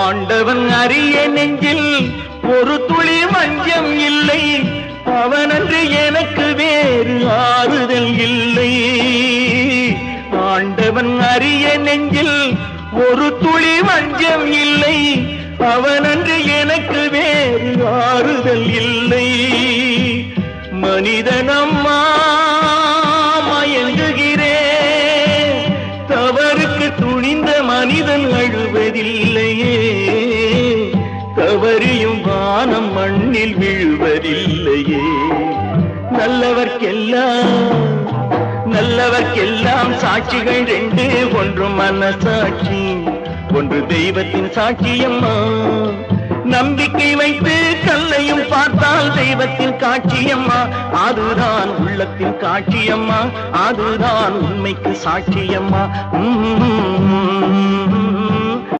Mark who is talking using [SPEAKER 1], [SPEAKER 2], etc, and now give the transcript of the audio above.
[SPEAKER 1] ஆண்டவன் அறிய நெஞ்சில் ஒரு துளி வஞ்சம் இல்லை, அவனன்று எனக்கு வேறு ஆறுதல் இல்லை. ஆண்டவன் அறிய நெஞ்சில் ஒரு துளி வஞ்சம் இல்லை, அவனன்று எனக்கு வேறு ஆறுதல் இல்லை. மனிதனம்மா மயங்குகிறேன், தவறுக்கு துணிந்த மனிதன் அழுவதில்லையே, தவறியும் வானம் மண்ணில் விழுவதில்லையே. நல்லவர்க்கெல்லாம் சாட்சிகள் ரெண்டு, ஒன்று மனசாட்சி, ஒன்று தெய்வத்தின் சாட்சியம்மா. நம்பிக்கை வைத்து கல்லையும் பார்த்தால் தெய்வத்தின் காட்சியம்மா, அதுதான் உள்ளத்தின் காட்சியம்மா, அதுதான் உண்மைக்கு சாட்சியம்மா.